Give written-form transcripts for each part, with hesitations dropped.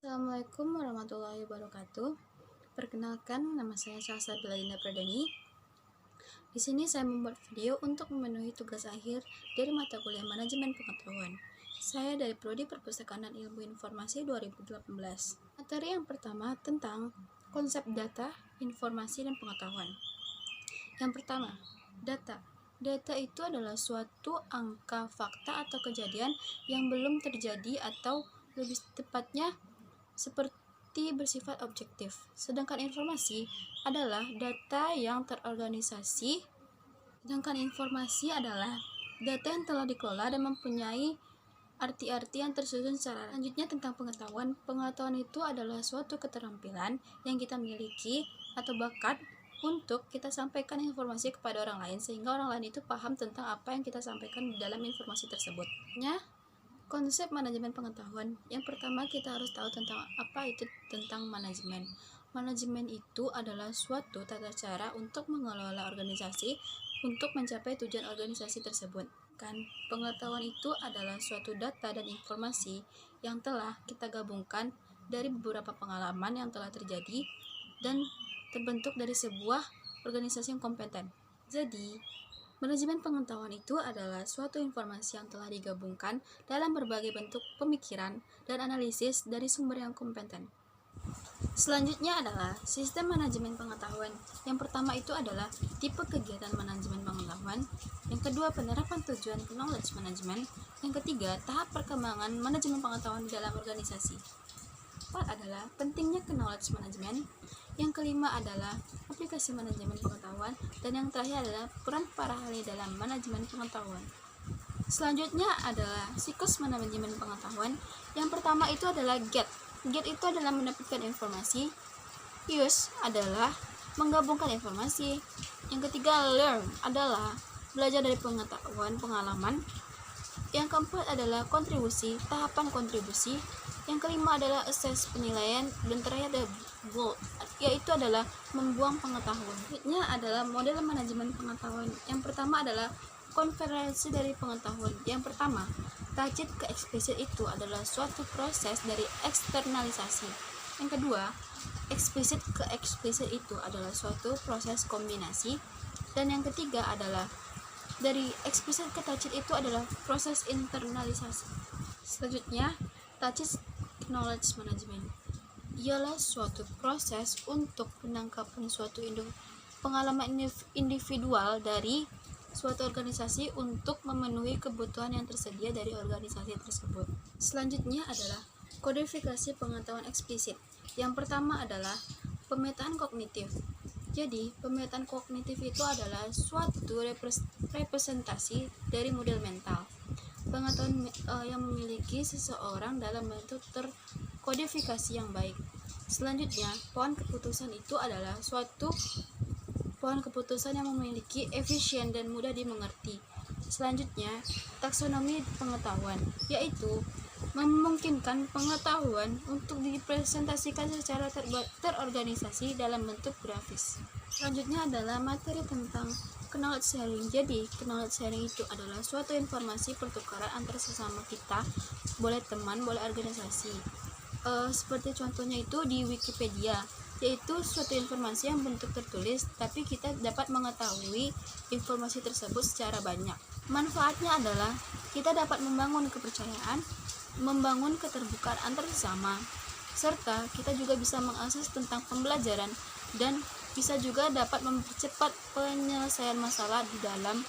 Assalamualaikum warahmatullahi wabarakatuh. Perkenalkan, nama saya Syahsa Biladina Pradani. Di sini saya membuat video untuk memenuhi tugas akhir dari mata kuliah Manajemen Pengetahuan. Saya dari Prodi Perpustakaan dan Ilmu Informasi 2018. Materi yang pertama tentang konsep data, informasi, dan pengetahuan. Yang pertama, data. Data itu adalah suatu angka, fakta, atau kejadian yang belum terjadi atau lebih tepatnya seperti bersifat objektif. Sedangkan informasi adalah data yang terorganisasi. Sedangkan informasi adalah data yang telah dikelola dan mempunyai arti-arti yang tersusun secara. Selanjutnya tentang pengetahuan. Pengetahuan itu adalah suatu keterampilan yang kita miliki atau bakat untuk kita sampaikan informasi kepada orang lain sehingga orang lain itu paham tentang apa yang kita sampaikan di dalam informasi tersebut. Konsep manajemen pengetahuan. Yang pertama kita harus tahu tentang apa itu tentang manajemen. Manajemen itu adalah suatu tata cara untuk mengelola organisasi untuk mencapai tujuan organisasi tersebut. Pengetahuan itu adalah suatu data dan informasi yang telah kita gabungkan dari beberapa pengalaman yang telah terjadi dan terbentuk dari sebuah organisasi yang kompeten. Jadi, manajemen pengetahuan itu adalah suatu informasi yang telah digabungkan dalam berbagai bentuk pemikiran dan analisis dari sumber yang kompeten. Selanjutnya adalah sistem manajemen pengetahuan. Yang pertama itu adalah tipe kegiatan manajemen pengetahuan. Yang kedua, penerapan tujuan knowledge management. Yang ketiga, tahap perkembangan manajemen pengetahuan di dalam organisasi. Keempat adalah pentingnya knowledge management. Yang kelima adalah aplikasi manajemen pengetahuan, dan yang terakhir adalah peran para ahli dalam manajemen pengetahuan. Selanjutnya adalah siklus manajemen pengetahuan. Yang pertama itu adalah get. Get itu adalah mendapatkan informasi. Use adalah menggabungkan informasi. Yang ketiga, learn adalah belajar dari pengetahuan, pengalaman. Yang keempat adalah kontribusi, tahapan kontribusi. Yang kelima adalah assess, penilaian, dan terakhir adalah goal, yaitu adalah membuang pengetahuan. Selanjutnya adalah model manajemen pengetahuan. Yang pertama adalah konvergensi dari pengetahuan. Yang pertama, tacit ke eksplisit itu adalah suatu proses dari eksternalisasi. Yang kedua, eksplisit ke eksplisit itu adalah suatu proses kombinasi. Dan yang ketiga adalah dari eksplisit ke tacit itu adalah proses internalisasi. Selanjutnya, tacit knowledge management ialah suatu proses untuk penangkapan suatu pengalaman individual dari suatu organisasi untuk memenuhi kebutuhan yang tersedia dari organisasi tersebut. Selanjutnya adalah kodifikasi pengetahuan eksplisit. Yang pertama adalah pemetaan kognitif. Jadi, pemetaan kognitif itu adalah suatu representasi dari model mental. Pengetahuan yang memiliki seseorang dalam bentuk terkodifikasi yang baik. Selanjutnya, pohon keputusan itu adalah suatu pohon keputusan yang memiliki efisien dan mudah dimengerti. Selanjutnya, taksonomi pengetahuan, yaitu memungkinkan pengetahuan untuk dipresentasikan secara terorganisasi dalam bentuk grafis. Selanjutnya adalah materi tentang knowledge sharing. Jadi, knowledge sharing itu adalah suatu informasi pertukaran antar sesama kita, boleh teman, boleh organisasi. Seperti contohnya itu di Wikipedia, yaitu suatu informasi yang bentuk tertulis, tapi kita dapat mengetahui informasi tersebut secara banyak. Manfaatnya adalah kita dapat membangun kepercayaan, membangun keterbukaan antar sesama, serta kita juga bisa mengakses tentang pembelajaran dan bisa juga dapat mempercepat penyelesaian masalah di dalam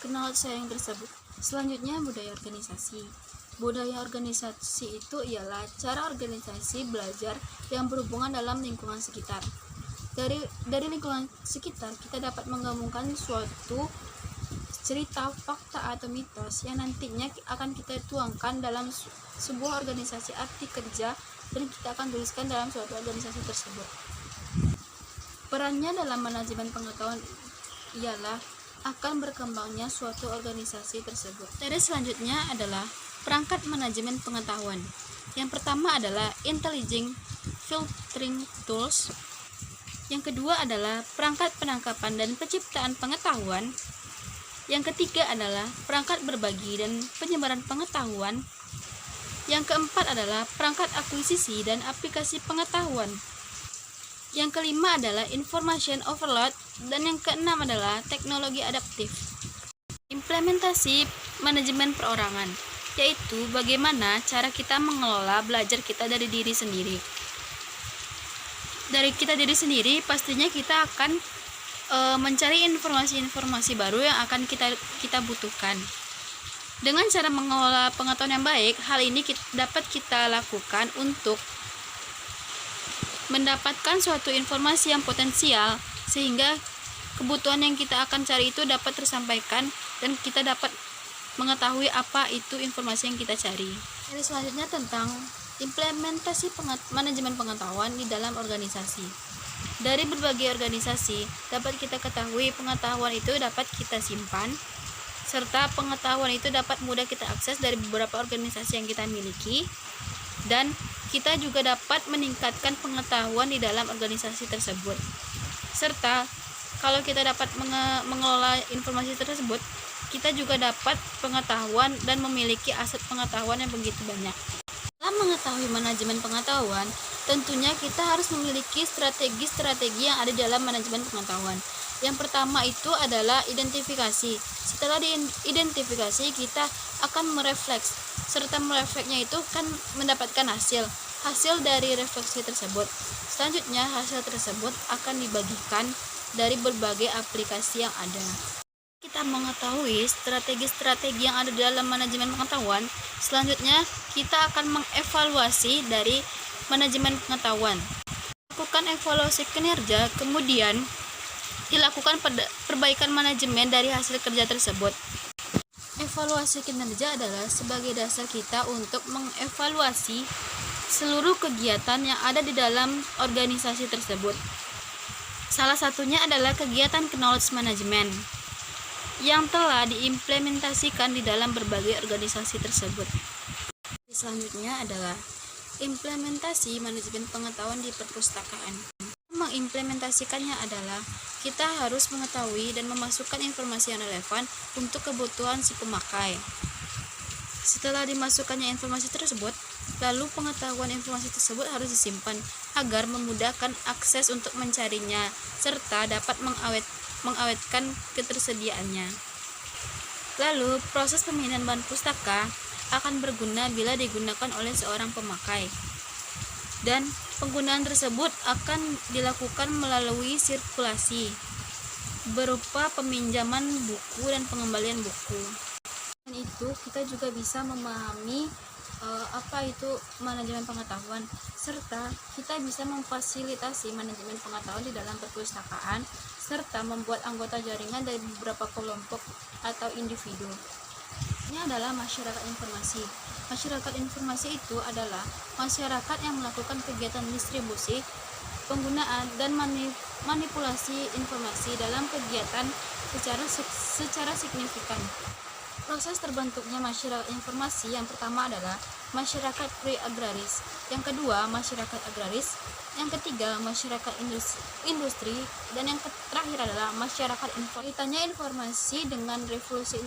knowledge sharing tersebut. Selanjutnya, budaya organisasi. Budaya organisasi itu ialah cara organisasi belajar yang berhubungan dalam lingkungan sekitar. Dari lingkungan sekitar, kita dapat menggabungkan suatu cerita, fakta, atau mitos yang nantinya akan kita tuangkan dalam sebuah organisasi arti kerja dan kita akan tuliskan dalam suatu organisasi tersebut. Perannya dalam manajemen pengetahuan ialah akan berkembangnya suatu organisasi tersebut. Materi selanjutnya adalah perangkat manajemen pengetahuan. Yang pertama adalah intelligent filtering tools. Yang kedua adalah perangkat penangkapan dan penciptaan pengetahuan. Yang ketiga adalah perangkat berbagi dan penyebaran pengetahuan. Yang keempat adalah perangkat akuisisi dan aplikasi pengetahuan. Yang kelima adalah information overload, dan yang keenam adalah teknologi adaptif. Implementasi manajemen perorangan, yaitu bagaimana cara kita mengelola belajar kita dari diri sendiri. Dari kita diri sendiri, pastinya kita akan mencari informasi-informasi baru yang akan kita butuhkan. Dengan cara mengelola pengetahuan yang baik, hal ini dapat kita lakukan untuk mendapatkan suatu informasi yang potensial, sehingga kebutuhan yang kita akan cari itu dapat tersampaikan dan kita dapat mengetahui apa itu informasi yang kita cari. Ini selanjutnya tentang implementasi manajemen pengetahuan di dalam organisasi. Dari berbagai organisasi dapat kita ketahui pengetahuan itu dapat kita simpan, serta pengetahuan itu dapat mudah kita akses dari beberapa organisasi yang kita miliki, dan kita juga dapat meningkatkan pengetahuan di dalam organisasi tersebut. Serta kalau kita dapat mengelola informasi tersebut, kita juga dapat pengetahuan dan memiliki aset pengetahuan yang begitu banyak. Dalam mengetahui manajemen pengetahuan, tentunya kita harus memiliki strategi-strategi yang ada dalam manajemen pengetahuan. Yang pertama itu adalah identifikasi. Setelah diidentifikasi, kita akan merefleks, serta merefleksnya itu kan mendapatkan hasil dari refleksi tersebut. Selanjutnya, hasil tersebut akan dibagikan dari berbagai aplikasi yang ada. Kita mengetahui strategi-strategi yang ada dalam manajemen pengetahuan, selanjutnya kita akan mengevaluasi dari manajemen pengetahuan. Lakukan evaluasi kinerja, kemudian dilakukan perbaikan manajemen dari hasil kerja tersebut. Evaluasi kinerja adalah sebagai dasar kita untuk mengevaluasi seluruh kegiatan yang ada di dalam organisasi tersebut. Salah satunya adalah kegiatan knowledge management yang telah diimplementasikan di dalam berbagai organisasi tersebut. Selanjutnya adalah implementasi manajemen pengetahuan di perpustakaan. Mengimplementasikannya adalah kita harus mengetahui dan memasukkan informasi yang relevan untuk kebutuhan si pemakai. Setelah dimasukkannya informasi tersebut, lalu pengetahuan informasi tersebut harus disimpan agar memudahkan akses untuk mencarinya serta dapat mengawetkan ketersediaannya. Lalu, proses pemindahan bahan pustaka akan berguna bila digunakan oleh seorang pemakai. Dan penggunaan tersebut akan dilakukan melalui sirkulasi berupa peminjaman buku dan pengembalian buku. Dan itu kita juga bisa memahami apa itu manajemen pengetahuan, serta kita bisa memfasilitasi manajemen pengetahuan di dalam perpustakaan, serta membuat anggota jaringan dari beberapa kelompok atau individu. Ini adalah masyarakat informasi. Masyarakat informasi itu adalah masyarakat yang melakukan kegiatan distribusi, penggunaan, dan manipulasi informasi dalam kegiatan secara signifikan. Proses terbentuknya masyarakat informasi yang pertama adalah masyarakat pre-agraris, yang kedua masyarakat agraris, yang ketiga masyarakat industri, dan yang terakhir adalah masyarakat informasi. Kaitannya informasi dengan revolusi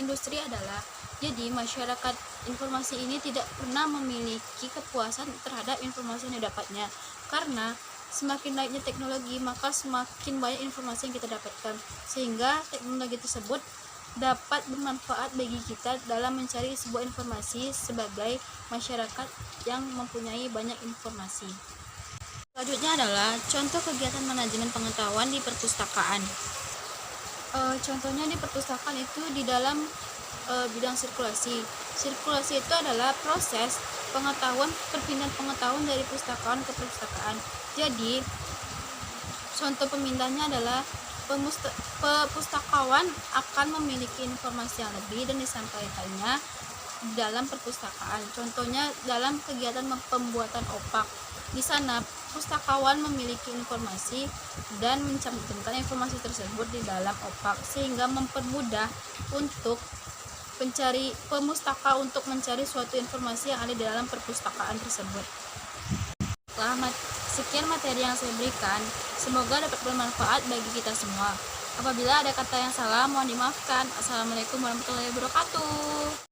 industri adalah, jadi masyarakat informasi ini tidak pernah memiliki kepuasan terhadap informasi yang didapatnya, karena semakin naiknya teknologi maka semakin banyak informasi yang kita dapatkan, sehingga teknologi tersebut dapat bermanfaat bagi kita dalam mencari sebuah informasi sebagai masyarakat yang mempunyai banyak informasi. Selanjutnya adalah contoh kegiatan manajemen pengetahuan di perpustakaan. Contohnya di perpustakaan itu di dalam bidang sirkulasi. Sirkulasi itu adalah proses perpindahan pengetahuan dari pustakaan ke perpustakaan. Jadi contoh pemindahannya adalah pustakawan akan memiliki informasi yang lebih dan disampaikannya dalam perpustakaan. Contohnya dalam kegiatan pembuatan opak. Di sana pustakawan memiliki informasi dan mencantumkan informasi tersebut di dalam opak, sehingga mempermudah untuk pemustaka untuk mencari suatu informasi yang ada di dalam perpustakaan tersebut. Sekian materi yang saya berikan, semoga dapat bermanfaat bagi kita semua. Apabila ada kata yang salah, mohon dimaafkan. Assalamualaikum warahmatullahi wabarakatuh.